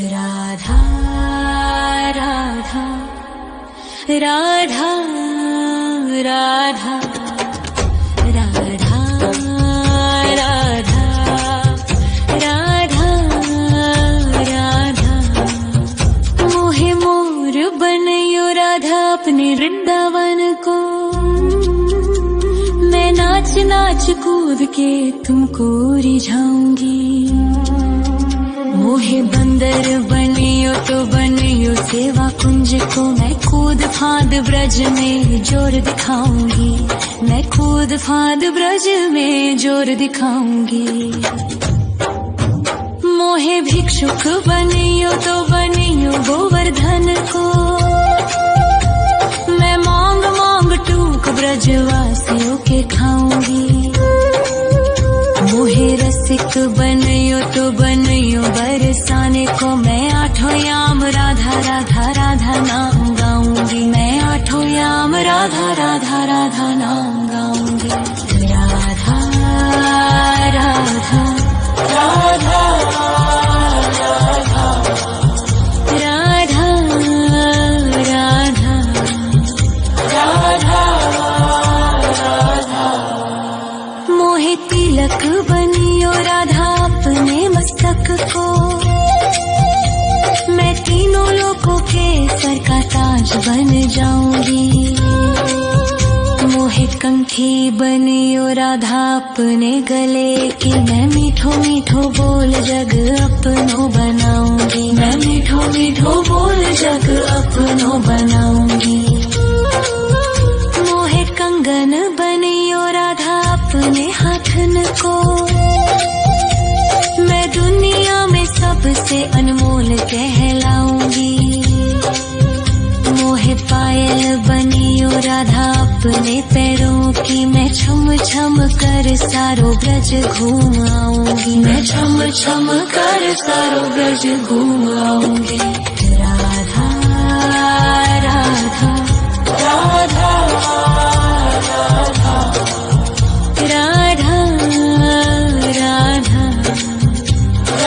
राधा राधा राधा राधा राधा राधा राधा राधा मोहे मोर बनयो राधा अपने वृंदावन को। मैं नाच नाच कूद के तुमको रिझाऊंगी। मोहे बंदर बनियो तो बनियो सेवा कुंज को। मैं कूद फांद ब्रज में जोर दिखाऊंगी। मैं कूद फांद ब्रज में जोर दिखाऊंगी। मोहे भिक्षुक बनियो तो बनियो गोवर्धन को। मैं मांग मांग टूक ब्रजवासियों के खाऊंगी। मोहे रसिक बनयो तो बनयो बरसाने को। मैं आठों याम राधा राधा राधा नाम गाऊंगी। मैं आठों याम राधा राधा राधा नाम गाऊंगी। राधा राधा राधा राधा राधा राधा राधा मोहे तिलक बनियो राधा अपने मस्तक को। मैं तीनों लोगों के सर का ताज बन जाऊंगी। मोहे कंठी बनियो राधा अपने गले की। मैं मीठो मीठो बोल जग अपनो बनाऊंगी। मैं मीठो मीठो बोल जग अपनो बनाऊंगी। मोहे कंगन बनियो राधा अपने हाथन को। मैं दुनिया में सबसे अनमोल कहलाऊंगी। मोहे पायल बनियो राधा अपने पैरों की। मैं छम छम कर सारो ब्रज घूम आऊंगी। मैं छम छम कर सारो ब्रज घूम आऊंगी। राधा राधा राधा राधा राधा राधा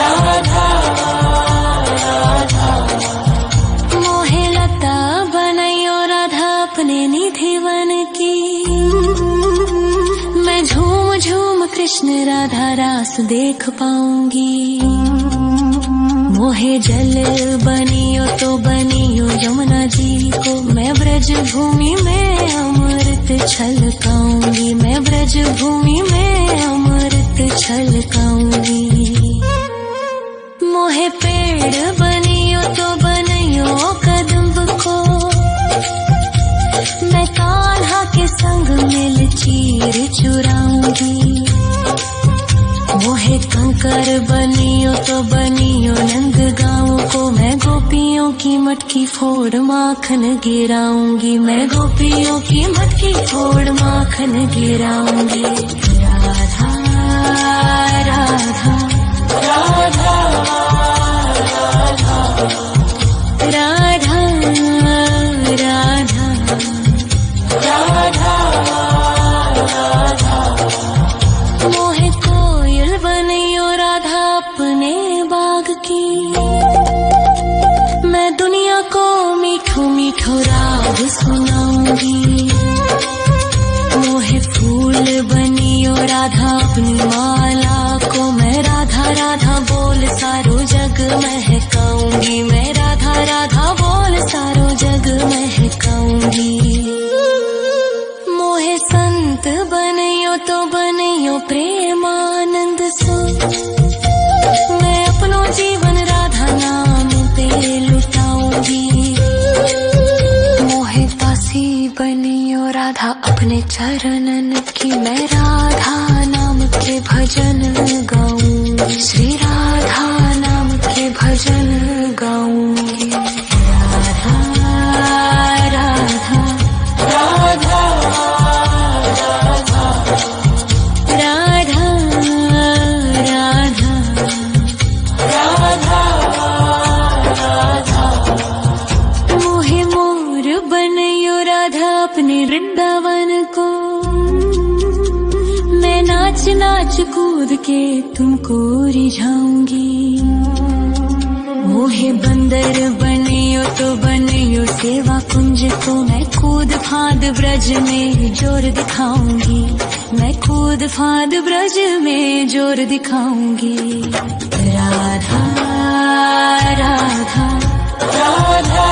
राधा राधा मोहे लता बनयो राधा अपने निधिवन की। मैं झूम झूम कृष्ण राधा रास देख पाऊंगी। मोहे जल बनियो तो बनियो यमुना जी को। मैं ब्रज भूमि में अमृत छलकाऊंगी। मैं ब्रज भूमि में अमृत छलकाऊंगी। मोहे पेड़ बनियो तो बनियो कदम्ब को। मैं कान्हा के संग मिल चीर चुराऊंगी। मोहे कंकर बनियो तो बनियो नंद गाँव को। मैं गोपियों की मटकी फोड़ माखन गिराऊंगी। मैं गोपियों की मटकी फोड़ माखन गिराऊंगी। राधा राधा राधा राधा राधा राधा राधा मोहे कोयल बनियो राधा अपने बाग की। मैं दुनिया को मीठो मीठो राग सुनाऊंगी। मोहे फूल बनियो राधा अपनी माला को। मैं राधा राधा बोल सारो जग महकाऊंगी। मैं राधा राधा बोल सारो जग महकाऊंगी। मोहे संत बनियो तो बनियो प्रेमानंद सो। मैं अपनो जीवन राधा नाम पे लुटाऊंगी। मोहे दासी बनियो राधा अपने चरणन की। मैं राधा नाम के भजन गाऊंगी। श्री राधा नाम के भजन गाऊंगी। राधा राधा राधा राधा राधा राधा राधा राधा मोहे मोर बनयो राधा अपने वृंदावन को। मैं नाच नाच कूद के तुमको रिझाऊंगी। मोहे बंदर बनियो तो बनियो सेवा कुंज को मैं कूद फांद ब्रज में जोर दिखाऊंगी, मैं कूद फांद ब्रज में जोर दिखाऊंगी। राधा राधा राधा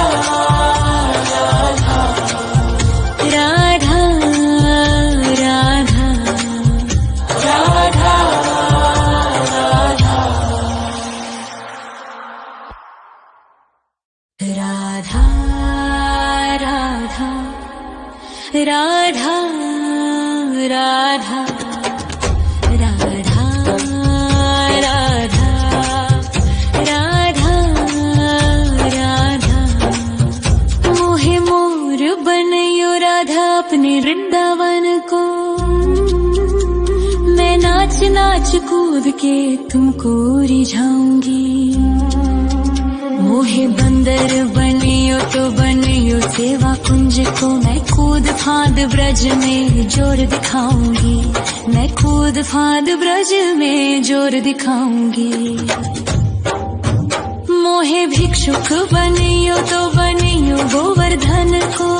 राधा राधा राधा राधा राधा राधा राधा राधा राधा राधा मोहे मोर बनयो राधा अपने वृंदावन को, मैं नाच नाच कूद के तुमको रिझाऊंगी। मोहे बंदर बनियो तो बनियो सेवा कुंज को मैं कूद फांद ब्रज में जोर दिखाऊंगी, मैं कूद फांद ब्रज में जोर दिखाऊंगी। मोहे भिक्षुक बनियो तो बनियो गोवर्धन को,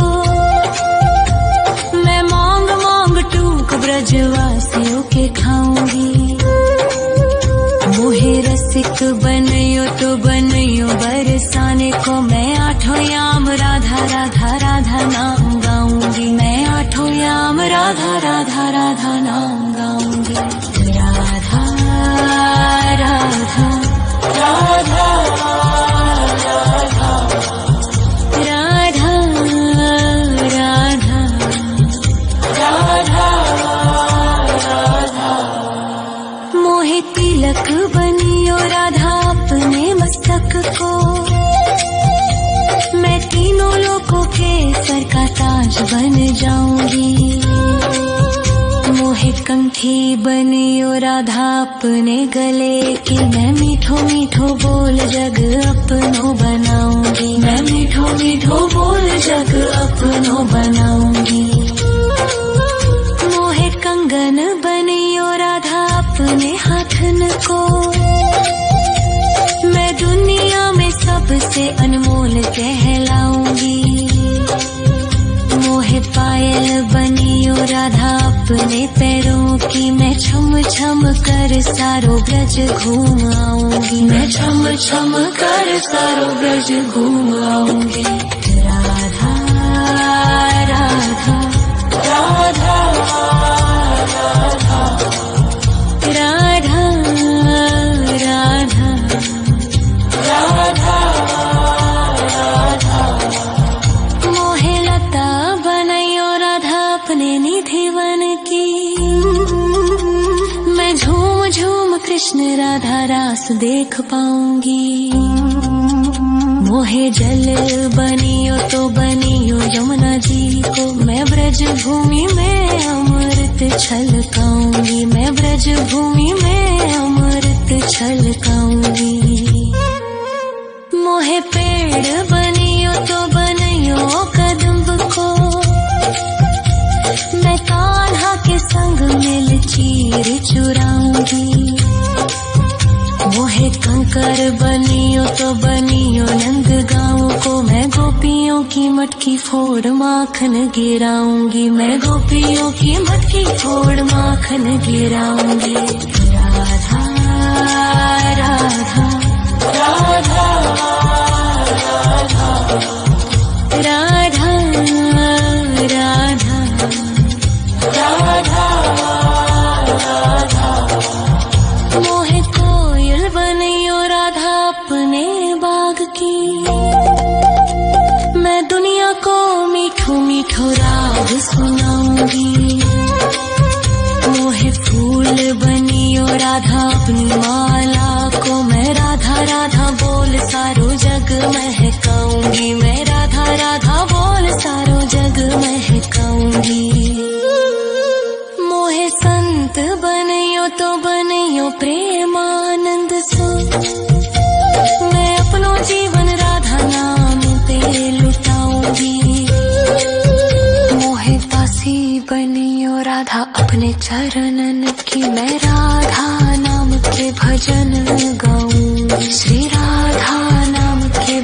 मैं मांग मांग टूक ब्रजवासियों के खाऊंगी। मोहे रसिक बनयो तो बनयो बरसाने को, मैं आठों याम राधा राधा राधा नाम गाऊंगी, मैं आठों याम राधा राधा राधा नाम गाऊंगी। राधा राधा राधा राधा राधा राधा राधा मोहे तिलक बनियो राधा अपने मस्तक को, मैं तीनों लोगों के सर का ताज बन जाऊंगी। मोहे कंठी बनियो राधा अपने गले की, मैं मीठो मीठो बोल जग अपनो बनाऊंगी, मैं मीठो मीठो बोल जग अपनो बनाऊंगी। मोहे कंगन बनियो राधा अपने हाथन को, मैं दुनिया में सबसे अनमोल कहलाऊंगी। मोहे पायल बनियो राधा अपने पैरों की, मैं छम छम कर सारो ब्रज घूम आऊंगी, मैं छम छम कर सारो ब्रज घूम आऊंगी। राधा राधा राधा राधा राधा राधा राधा मोहे लता बनयो राधा अपने निधि वन की, मैं झूम झूम कृष्ण राधा रास देख पाऊंगी। मोहे जल बनियो तो बनियो यमुना जी को, मैं ब्रज भूमि में अमृत छलकाऊंगी, मैं ब्रज भूमि में अमृत छलकाऊंगी। मोहे पेड़ बनियो तो बनियो कदम्ब को, मैं कान्हा के संग मिल चीर चुराऊंगी। मोहे कंकर बनियो तो बनियो नंद गाँव को, मैं गोपियों की मटकी फोड़ माखन गिराऊंगी, मैं गोपियों की मटकी फोड़ माखन गिराऊंगी। राधा राधा राधा राधा राधा राधा राधा मोहे कोयल बनियो राधा अपने बाग की, मैं दुनिया को मीठो मीठो राग सुनाऊंगी। मोहे फूल बनियो राधा अपनी माला को, मैं राधा राधा बोल सारो जग महकाऊंगी, मैं राधा राधा बोल सारो जग महकाऊंगी। मोहे संत बनियो तो बनियो प्रेमानंद सो, मैं अपनो जीवन राधा नाम पे लुटाऊंगी। मोहे दासी बनियो राधा अपने चरणन की, मैं राधा नाम के भजन गाऊंगी, श्री राधा नाम के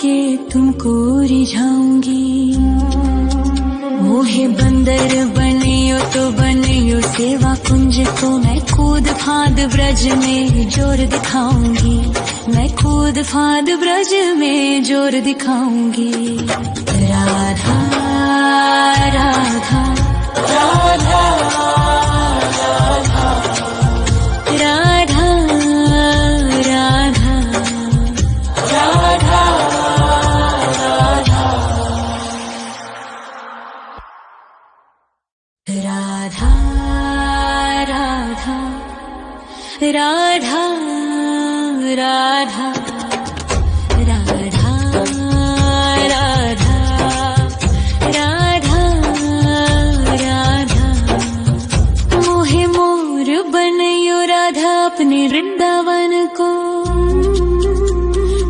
के तुमको रिझाऊंगी। मोहे बंदर बनियो तो बनियो सेवा कुंज को, मैं कूद फांद ब्रज में जोर दिखाऊंगी। मैं कूद फांद ब्रज में जोर दिखाऊंगी। राधा राधा राधा राधा राधा राधा राधा राधा राधा राधा राधा राधा राधा राधा राधा। मोहे मोर बनयो राधा अपने वृंदावन को,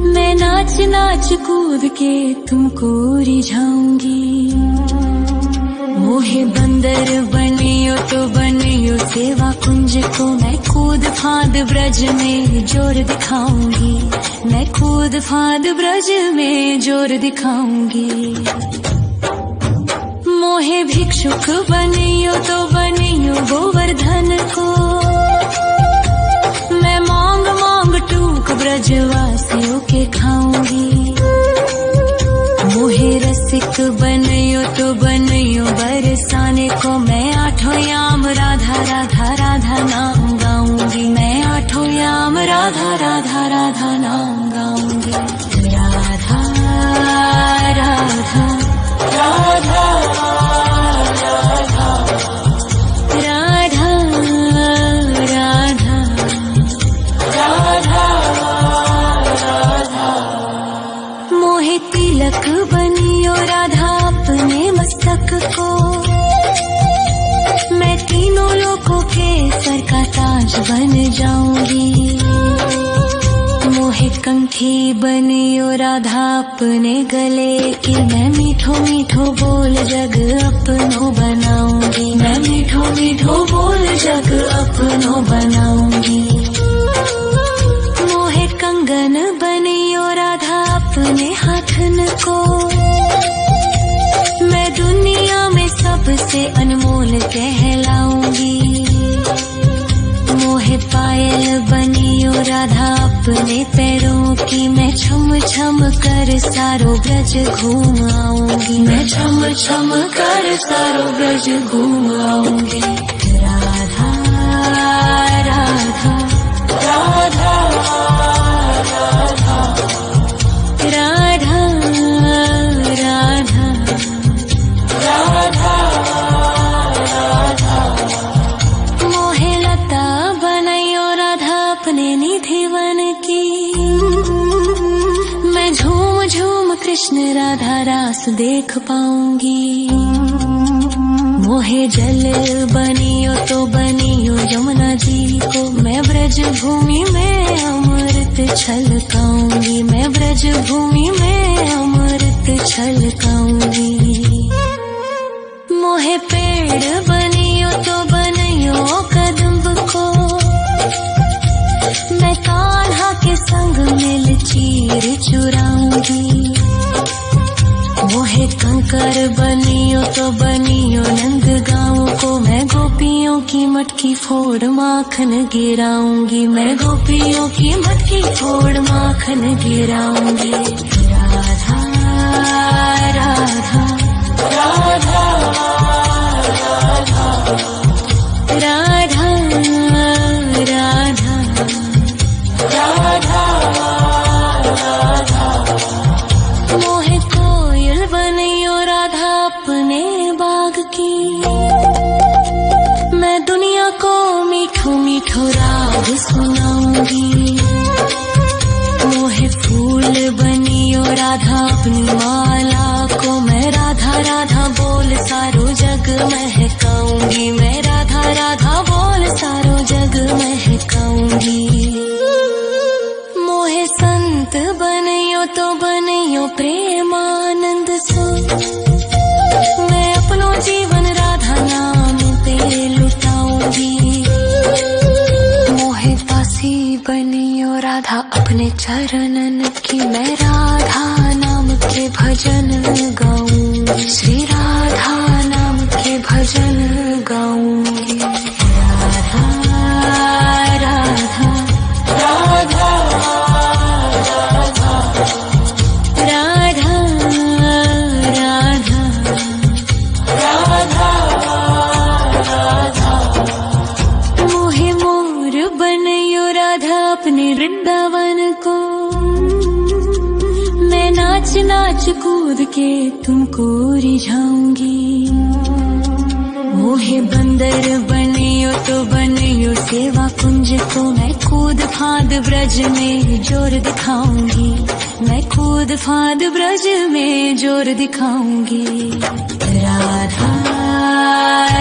मैं नाच नाच कूद के तुमको रिझाऊंगी। मोहे बंदर बनियो तो बनियो सेवा कुंज को, मैं कूद फांद ब्रज में जोर दिखाऊंगी। मैं कूद फांद ब्रज में जोर दिखाऊंगी। मोहे भिक्षुक बनियो तो बनियो गोवर्धन को, मैं मांग मांग टूक ब्रजवासियों के खाऊंगी। मोहे रसिक बनियो तो बनियो बरसाने को, मैं आठों याम राधा राधा राधा नाम गाऊंगी। मैं आठों याम राधा राधा राधा नाम गाऊंगी। राधा राधा राधा राधा राधा राधा राधा। मोहे तिलक बनियो राधा अपने मस्तक को, मैं तीनों लोगों के सर का ताज बन जाऊंगी। मोहे कंठी बनियो राधा अपने गले की, मैं मीठो मीठो बोल जग अपनो बनाऊंगी। मैं मीठो मीठो बोल जग अपनो बनाऊंगी। मोहे कंगन बनियो राधा अपने हाथन को, मैं दुनिया में सबसे अनमोल कहलाऊंगी। मोहे पायल बनियो राधा अपने पैरों की, मैं छम छम कर सारो ब्रज घूम आऊंगी। मैं छम छम कर सारो ब्रज घूम आऊंगी। राधा राधा राधा राधा राधा राधा राधा। मोहे लता बनायो राधा अपने निधि वन की, मैं झूम झूम कृष्ण राधा रास देख पाऊंगी। मोहे जल बनियो तो बनियो यमुना जी को, मैं ब्रज भूमि में अमृत छलकाऊंगी। मैं ब्रज भूमि में अमृत छलकाऊंगी। मोहे पेड़ बनियो तो बनियो कदम्ब को, मैं कान्हा के संग मिल चीर चुराऊंगी। मोहे कंकर बनियो तो बनियो नंद गाँव को, मैं गोपियों की मटकी फोड़ माखन गिराऊंगी। मैं गोपियों की मटकी फोड़ माखन गिराऊंगी। राधा राधा राधा राधा राधा राधा राधा। मोहे कोयल बनियो राधा अपने बाग की, मैं दुनिया को मीठो मीठो राग सुनाऊंगी। मोहे फूल बनियो राधा अपनी माला को, मैं राधा राधा बोल सारो जग महकाऊंगी। मैं राधा राधा बोल सारो जग महकाऊंगी। मोहे संत बनियो तो बनियो प्रेमानंद सो, मैं अपनो जीवन राधा नाम पे लुटाऊंगी। मोहे दासी बनियो राधा अपने चरणन की, मैं राधा भजन गाऊंगी, श्री राधा नाम के भजन गाऊंगी। राधा राधा राधा राधा राधा राधा राधा। मोहे मोर बनयो राधा अपने वृंदावन को, मैं नाच नाच कूद के तुमको रिझाऊंगी। मोहे बंदर बनियो तो बनियो सेवा कुंज को, मैं कूद फांद ब्रज में जोर दिखाऊंगी, मैं कूद फांद ब्रज में जोर दिखाऊंगी। राधा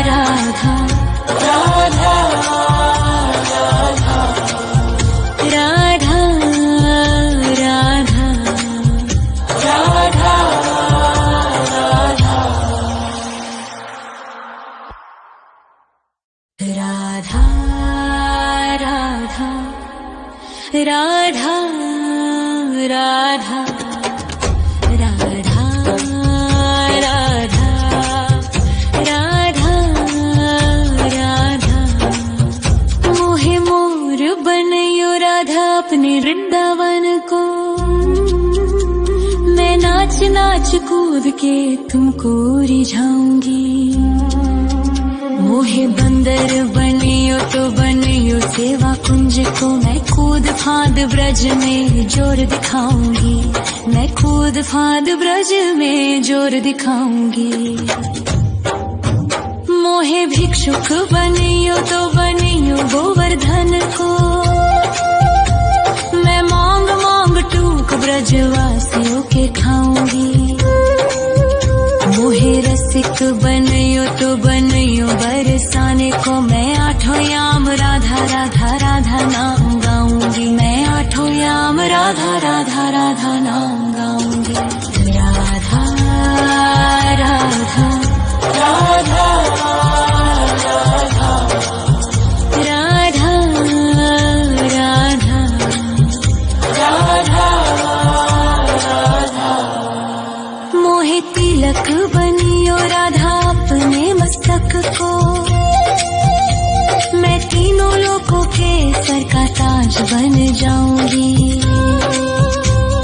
राधा राधा राधा राधा राधा राधा राधा। राधा राधा राधा राधा राधा राधा राधा राधा। मोहे मोर बनयो राधा अपने वृंदावन को, मैं नाच नाच कूद के तुमको रिझाऊंगी। मोहे बंदर बनियो तो बनियो सेवा कुंज को, मैं कूद फांद ब्रज में जोर दिखाऊंगी, मैं कूद फांद ब्रज में जोर दिखाऊंगी। मोहे भिक्षुक बनियो तो बनियो गोवर्धन को, मैं मांग मांग टूक ब्रजवासियों के खाऊंगी। मोहे रसिक बनियो तो बनियो बरसाने को, मैं आठों याम राधा राधा राधा नाम गाऊंगी, मैं आठों याम राधा राधा राधा नाम गाऊंगी। राधा राधा राधा राधा राधा राधा राधा राधा। मोहे तिलक बनियो राधा अपने मस्तक को, मैं तीनों लोकों के सर का ताज बन जाऊंगी।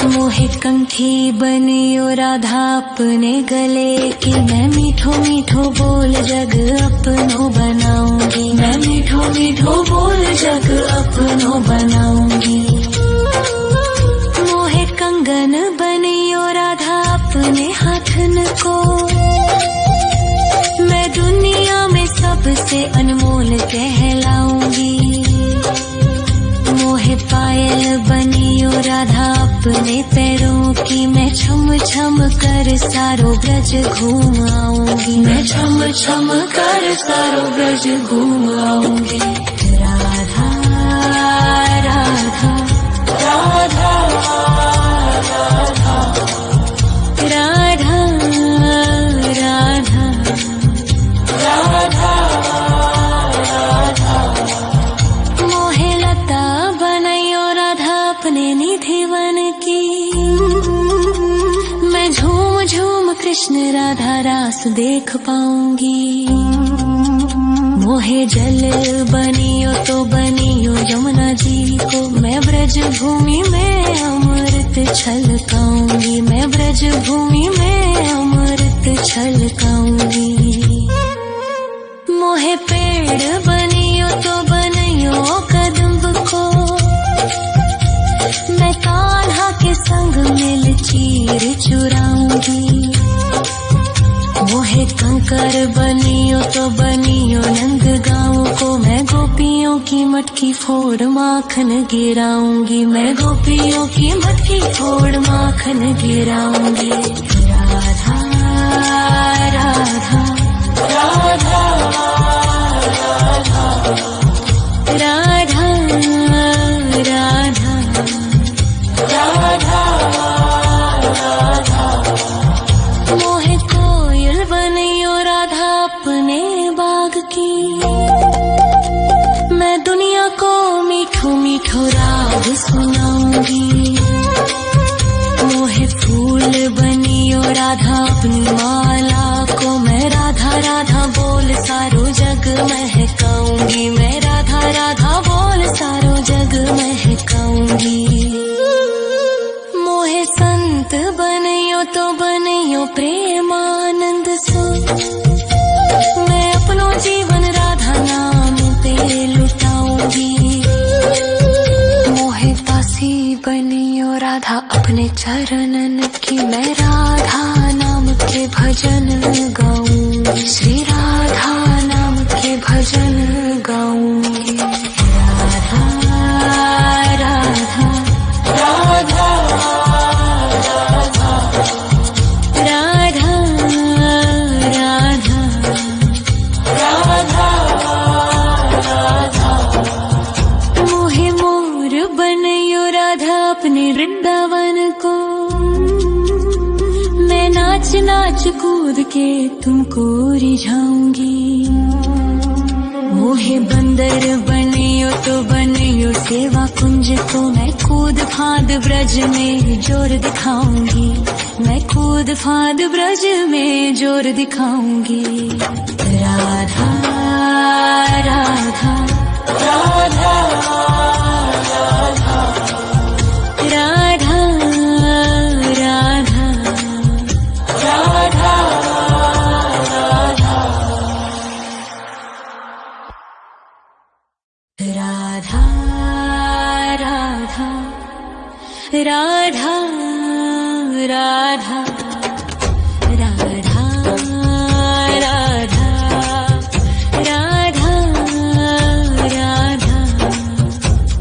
मोहे कंठी बनियो राधा अपने गले की, मैं मीठो मीठो बोल जग अपनो बनाऊंगी, मैं मीठो मीठो बोल जग अपनो बनाऊंगी। मोहे कंगन बनियो राधा अपने हाथन को, मैं दुनिया में सबसे अनमोल कहलाऊंगी। मोहे पायल बनियो राधा अपने पैरों की, मैं छम छम कर सारो ब्रज घूम आऊंगी, मैं छम छम कर सारो ब्रज घूम आऊंगी। राधा राधा राधा राधा राधा राधा राधा राधा। मोहे लता बनयो राधा अपने निधिवन की, मैं झूम झूम कृष्ण राधा रास देख पाऊंगी। मोहे जल बनियो तो बनियो यमुना जी को, मैं ब्रज भूमि में अमृत छलकाऊंगी, मैं ब्रज भूमि में अमृत छलकाऊंगी। मोहे पेड़ बनियो तो बनियो कदम्ब को, मैं कान्हा के संग मिल चीर चुराऊंगी। मोहे कंकर बनियो तो बनियो नंद गाँव को, मैं गोपियों की मटकी फोड़ माखन गिराऊंगी, मैं गोपियों की मटकी फोड़ माखन गिराऊंगी। राधा राधा राधा राधा राधा राधा राधा राधा। मोहे कोयल बनियो राधा अपने बाग की, मैं दुनिया को मीठो मीठो राग सुनाऊंगी। मोहे फूल बनियो राधा अपनी माला को मैं राधा राधा बोल सारो जग महकाऊंगी, मैं राधा राधा बोल सारो जग महकाऊंगी। मोहे संत बनियो तो बनियो प्रेमानंद सो, मैं अपनो जीवन राधा नाम पे लुटाऊंगी। मोहे दासी बनियो राधा अपने चरणन की, मैं राधा नाम के भजन गाऊंगी, श्री राधा नाम के भजन गाऊंगी। राधा राधा राधा राधा राधा राधा राधा। मोहे मोर बनियो राधा अपने वृंदावन को, मैं नाच नाच कूद के तुमको रिझाऊंगी। मोहे बंदर बनियो तो बनियो सेवा कुंज को, मैं कूद फांद ब्रज में जोर दिखाऊंगी, मैं कूद फांद ब्रज में जोर दिखाऊंगी। राधा राधा राधा राधा राधा राधा राधा राधा राधा राधा राधा राधा राधा राधा।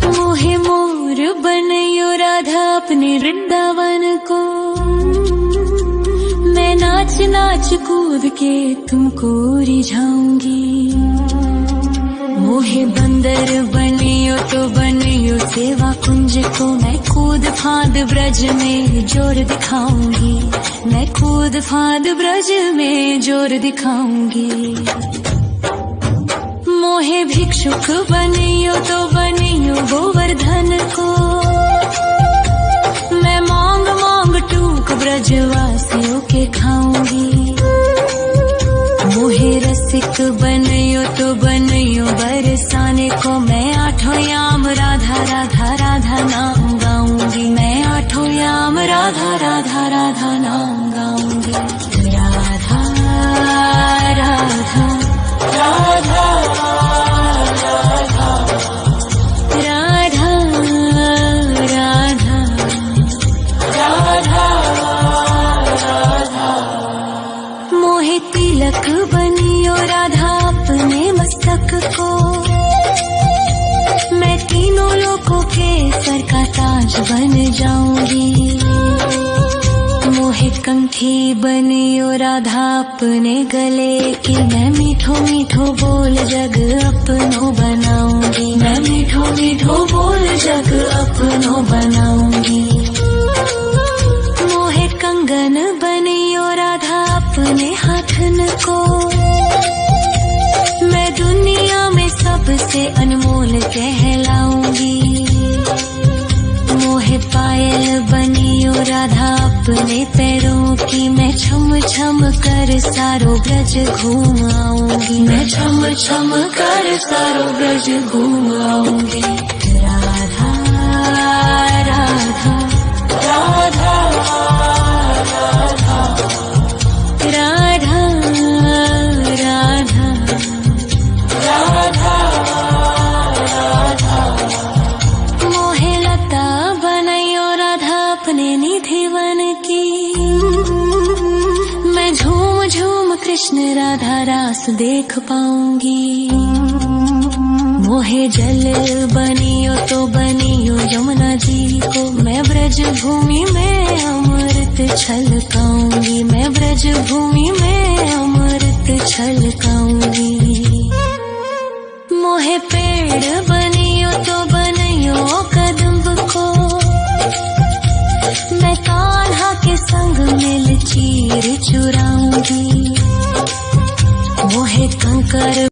मोहे मोर बनियो राधा अपने वृंदावन को, मैं नाच नाच कूद के तुमको रिझाऊंगी। मोहे बंदर बनियो तो बनियो सेवा कुंज को, मैं कूद फांद ब्रज में जोर दिखाऊंगी, मैं कूद फांद ब्रज में जोर दिखाऊंगी। मोहे भिक्षुक बनियो तो बनियो गोवर्धन को, मैं मांग मांग टूक ब्रजवासियों के खाऊंगी। मोहे रसिक बनियो तो बनियो बरसाने को, मैं आठों याम राधा राधा राधा नाम गाऊंगी, मैं आठों याम राधा राधा राधा नाम गाऊंगी। राधा राधा राधा राधा राधा राधा राधा राधा। मोहे तिलक बनियो राधा अपने मस्तक को, मैं तीनों लोगों के सर का ताज बन जाऊंगी। मोहे कंठी बनियो राधा अपने गले की, मैं मीठो मीठो बोल जग अपनो बनाऊंगी, मैं मीठो मीठो बोल जग अपनो बनाऊंगी। मोहे कंगन बनियो राधा अपने हाथन को, मैं दुनिया में सबसे अनमोल कहलाऊंगी। मोहे पायल बनियो राधा अपने पैरों की, मैं छम छम कर सारो ब्रज घूम आऊंगी, मैं छम छम कर सारो ब्रज घूम आऊंगी। राधा राधा राधा राधा राधा राधा राधा राधा। मोहे लता बनियो राधा अपने निधिवन की, मैं झूम झूम कृष्ण राधा रास देख पाऊंगी। मोहे जल बनियो तो बनियो यमुना जी को, मैं ब्रज भूमि में अमृत छलकाऊंगी, मैं ब्रज भूमि में अमृत छलकाऊंगी। मोहे पेड़ बनियो तो बनियो कदम्ब को, मैं कान्हा के संग मिल चीर चुराऊंगी। मोहे कंकर